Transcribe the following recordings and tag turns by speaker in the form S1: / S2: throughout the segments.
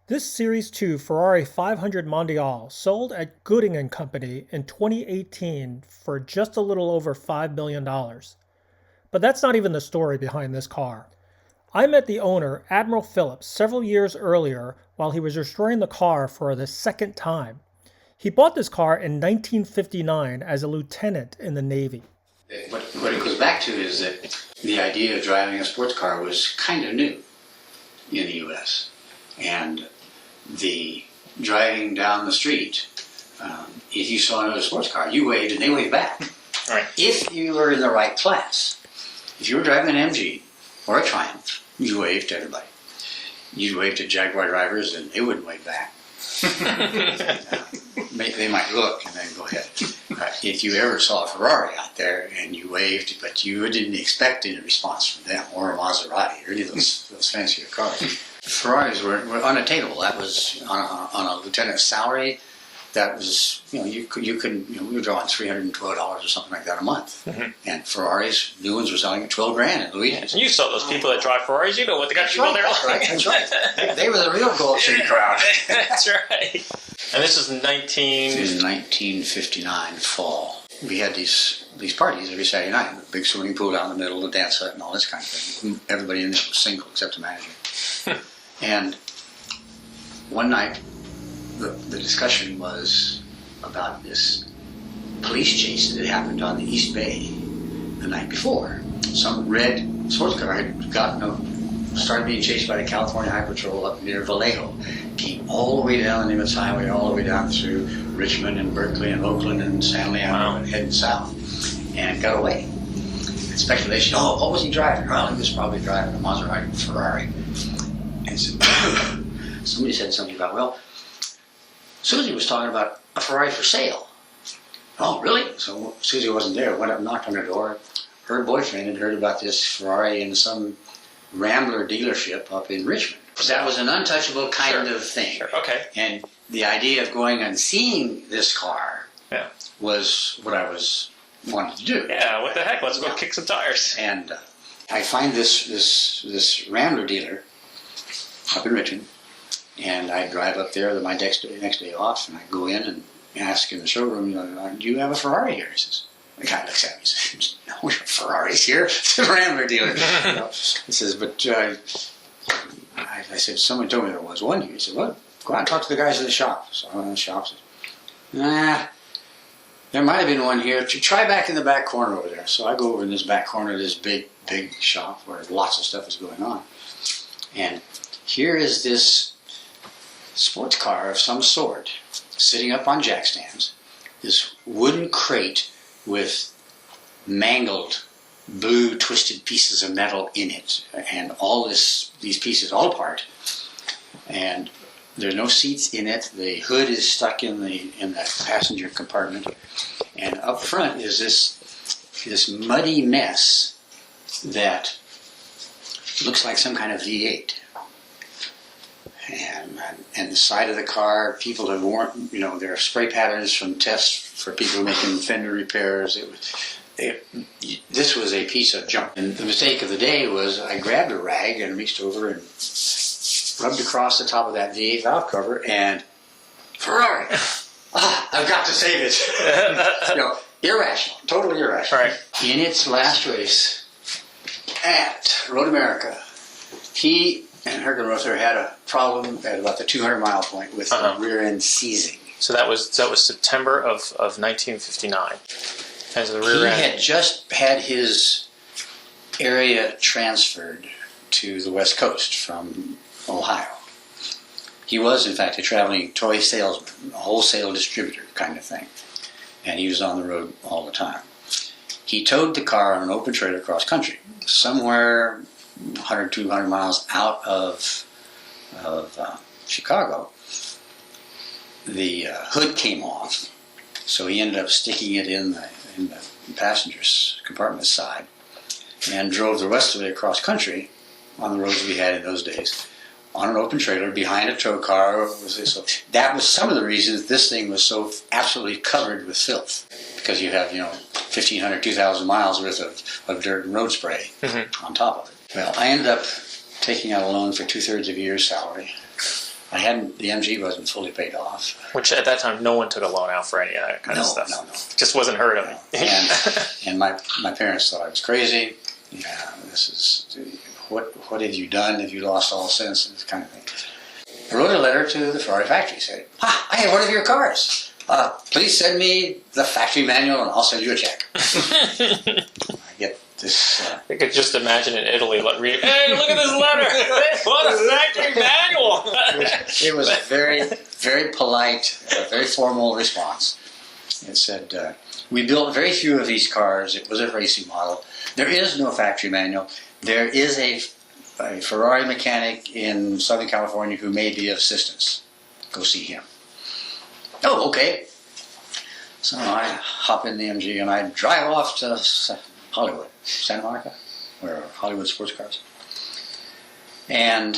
S1: This Series 2 Ferrari 500 Mondial sold at Gooding & Company in 2018 for just a little over $5 million. But that's not even the story behind this car. I met the owner, Admiral Phillips, several years earlier while he was restoring the car for the second time. He bought this car in 1959 as a lieutenant in the Navy.
S2: What it goes back to is that the idea of driving a sports car was kind of new in the U.S. And the driving down the street, if you saw another sports car, you waved and they waved back.
S3: Right.
S2: If you were in the right class, if you were driving an MG or a Triumph, you waved to everybody. You waved to Jaguar drivers and they wouldn't wave back. They might look and then go ahead. If you ever saw a Ferrari out there and you waved, but you didn't expect any response from them, or a Maserati, or any of those fancier cars, Ferraris were unattainable. That was on a lieutenant's salary. That was, you couldn't, we were drawing $312 or something like that a month. Mm-hmm. And Ferraris, new ones were selling at $12 grand in Louisiana.
S3: And you saw those people that drive Ferraris, you know what the guys people there
S2: like. That's right. They were the real Gold City crowd.
S3: That's right. And this is
S2: 1959 fall. We had these parties every Saturday night. A big swimming pool down in the middle, the dance hut and all this kind of thing. Everybody in there was single except the manager. And one night, the discussion was about this police chase that had happened on the East Bay the night before. Some red sports car had started being chased by the California High Patrol up near Vallejo. Came all the way down the Nimitz Highway, all the way down through Richmond and Berkeley and Oakland and San Leandro and heading south, and got away. And speculation, what was he driving? Well, he was probably driving a Maserati Ferrari. And so somebody said something about, well, Susie was talking about a Ferrari for sale. Oh, really? So Susie wasn't there. Went up, knocked on her door. Her boyfriend had heard about this Ferrari in some Rambler dealership up in Richmond. That was an untouchable kind of thing.
S3: Sure. Okay.
S2: And the idea of going and seeing this car was what I wanted to do.
S3: Yeah, what the heck? Let's go kick some tires.
S2: And I find this Rambler dealer up in Richmond. And I drive up there my next day off, and I go in and ask in the showroom, do you have a Ferrari here? He says, the guy looks at me and says, no, we have Ferraris here. It's a Rambler dealer. He says, but I said, someone told me there was one here. He said, well, go out and talk to the guys in the shop. So I went in the shop and said, there might have been one here. Try back in the back corner over there. So I go over in this back corner of this big shop where lots of stuff is going on. And here is this sports car of some sort sitting up on jack stands, this wooden crate with mangled blue twisted pieces of metal in it, and all these pieces all apart, and there's no seats in it. The hood is stuck in the passenger compartment, and up front is this muddy mess that looks like some kind of V8. And the side of the car, people have worn, there are spray patterns from tests for people making fender repairs. This was a piece of junk. And the mistake of the day was I grabbed a rag and reached over and rubbed across the top of that V8 valve cover and Ferrari. I've got to save it. Irrational, totally irrational.
S3: Right.
S2: In its last race at Road America, he and Hergenrother had a problem at about the 200-mile point with the rear end seizing.
S3: So that was September of 1959. As the rear
S2: he
S3: end.
S2: Had just had his area transferred to the West Coast from Ohio. He was, in fact, a traveling toy salesman, a wholesale distributor kind of thing, and he was on the road all the time. He towed the car on an open trailer cross country, somewhere 100, 200 miles out of Chicago. The hood came off, so he ended up sticking it in the passenger's compartment side and drove the rest of it across country on the roads we had in those days on an open trailer behind a tow car. So that was some of the reasons this thing was so absolutely covered with filth, because you have 1,500, 2,000 miles worth of dirt and road spray on top of it. Well, I ended up taking out a loan for 2/3 of a year's salary The MG wasn't fully paid off.
S3: Which at that time, no one took a loan out for any of that kind of stuff.
S2: No.
S3: Just wasn't heard of.
S2: And my parents thought I was crazy. Yeah, this is, what have you done? Have you lost all sense? This kind of thing. I wrote a letter to the Ferrari factory, said, I have one of your cars. Please send me the factory manual and I'll send you a check. I get this.
S3: I could just imagine in Italy, reading, hey, look at this letter. What a factory manual.
S2: It was a very, very polite, very formal response. It said, we built very few of these cars. It was a racing model. There is no factory manual. There is a Ferrari mechanic in Southern California who may be of assistance. Go see him. Oh, okay. So I hop in the MG and I drive off to Hollywood, Santa Monica, where Hollywood sports cars. And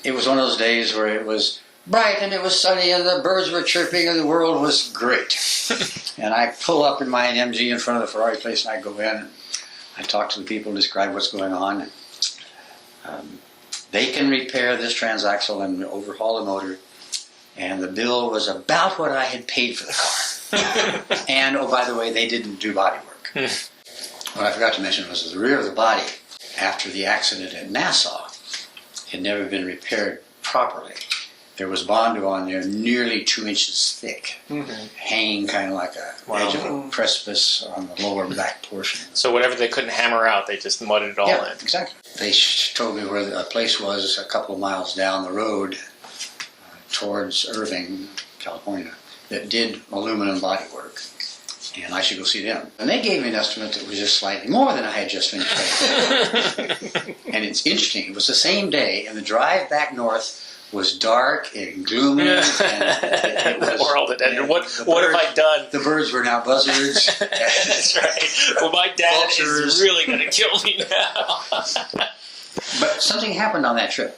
S2: it was one of those days where it was bright and it was sunny and the birds were chirping and the world was great. And I pull up in my MG in front of the Ferrari place and I go in and I talk to the people and describe what's going on. They can repair this transaxle and overhaul the motor. And the bill was about what I had paid for the car. And, oh, by the way, they didn't do body work. What I forgot to mention was the rear of the body, after the accident at Nassau, had never been repaired properly. There was Bondo on there nearly 2 inches thick, hanging kind of like a edge of a precipice on the lower back portion.
S3: So whatever they couldn't hammer out, they just mudded it all in.
S2: Exactly. They told me where the place was a couple of miles down the road towards Irving, California, that did aluminum bodywork. And I should go see them. And they gave me an estimate that was just slightly more than I had just finished paying. And it's interesting. It was the same day, and the drive back north was dark and gloomy. And it was,
S3: the world had ended. What have I done?
S2: The birds were now buzzards.
S3: That's right. Well, my dad
S2: Vultures.
S3: is really going to kill me now.
S2: But something happened on that trip.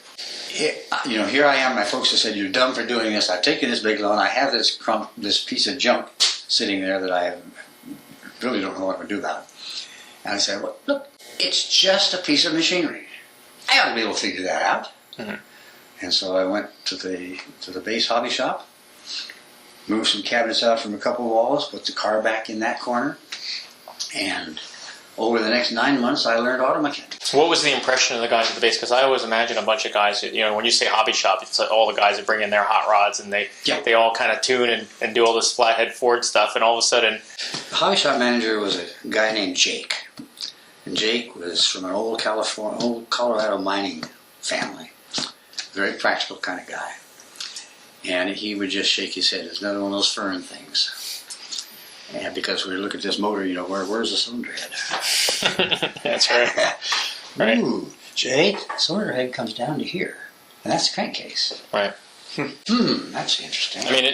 S2: Here I am. My folks have said, "You're dumb for doing this. I've taken this big loan. I have this piece of junk sitting there that I really don't know what to do about it." And I said, "Well, look, it's just a piece of machinery. I ought to be able to figure that out." Mm-hmm. And so I went to the base hobby shop, moved some cabinets out from a couple of walls, put the car back in that corner, and over the next 9 months, I learned auto mechanics.
S3: What was the impression of the guys at the base? Because I always imagine a bunch of guys, when you say hobby shop, it's like all the guys that bring in their hot rods and they all kind of tune and do all this flathead Ford stuff, and all of a sudden...
S2: The hobby shop manager was a guy named Jake. And Jake was from an old Colorado mining family. Very practical kind of guy. And he would just shake his head. It's another one of those fern things. And because we look at this motor, where's the cylinder head?
S3: That's right. Right.
S2: Ooh, Jake, the cylinder head comes down to here. And that's the crankcase.
S3: Right.
S2: That's interesting.
S3: I mean,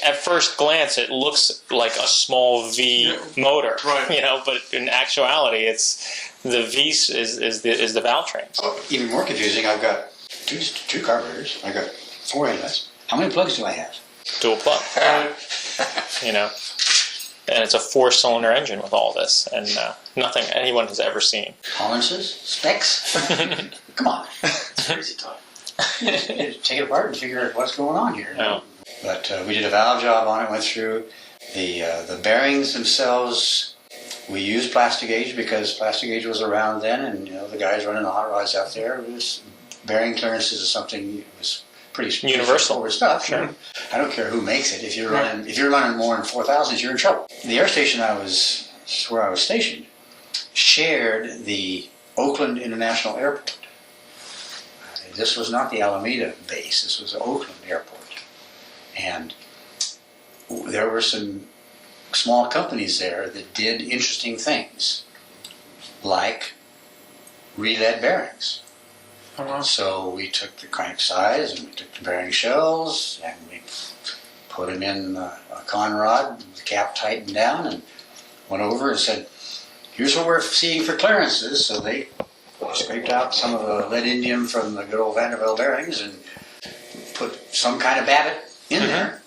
S3: at first glance, it looks like a small V motor,
S1: right.
S3: But in actuality, it's the V is the valve train.
S2: Oh, even more confusing, I've got two carburetors. I've got 4 inlets. How many plugs do I have?
S3: Dual plug. And it's a 4-cylinder engine with all this, and nothing anyone has ever seen.
S2: Tolerances? Specs? Come on. It's crazy talk. Take it apart and figure out what's going on here.
S3: Oh.
S2: But we did a valve job on it, went through. The bearings themselves, we used plastic gauge because plastic gauge was around then, and the guys running the hot rods out there, bearing clearances is something that was pretty
S3: universal
S2: stuff. Sure. I don't care who makes it. If you're running more than 4,000s, you're in trouble. The air station where I was stationed shared the Oakland International Airport. This was not the Alameda base. This was the Oakland Airport, and there were some small companies there that did interesting things, like re-lead bearings. So we took the crank size and we took the bearing shells and we put them in a con rod, the cap tightened down, and went over and said, "Here's what we're seeing for clearances." So they scraped out some of the lead indium from the good old Vanderbilt bearings and put some kind of babbitt in there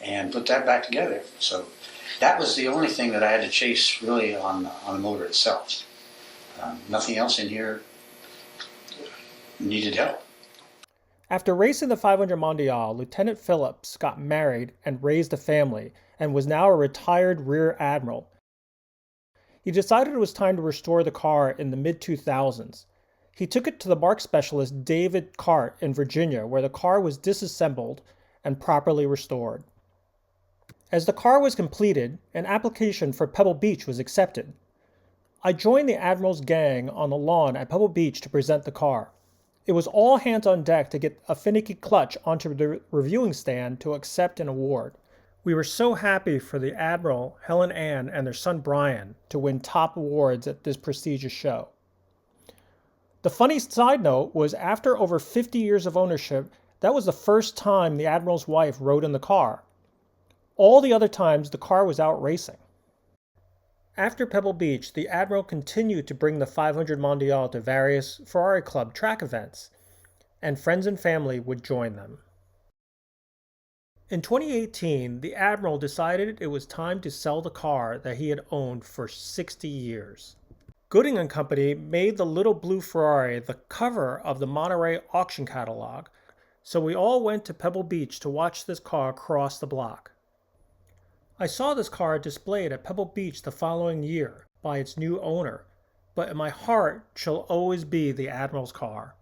S2: and put that back together. So that was the only thing that I had to chase really on the motor itself. Nothing else in here needed help.
S1: After racing the 500 Mondial, Lieutenant Phillips got married and raised a family and was now a retired Rear Admiral. He decided it was time to restore the car in the mid-2000s. He took it to the mark specialist David Cart in Virginia, where the car was disassembled and properly restored. As the car was completed, an application for Pebble Beach was accepted. I joined the Admirals gang on the lawn at Pebble Beach to present the car. It was all hands on deck to get a finicky clutch onto the reviewing stand to accept an award. We were so happy for the Admiral, Helen Ann, and their son Brian to win top awards at this prestigious show. The funny side note was after over 50 years of ownership, that was the first time the Admiral's wife rode in the car. All the other times, the car was out racing. After Pebble Beach, the Admiral continued to bring the 500 Mondial to various Ferrari Club track events, and friends and family would join them. In 2018, the Admiral decided it was time to sell the car that he had owned for 60 years. Gooding & Company made the little blue Ferrari the cover of the Monterey auction catalog, so we all went to Pebble Beach to watch this car cross the block. I saw this car displayed at Pebble Beach the following year by its new owner, but in my heart shall always be the Admiral's car.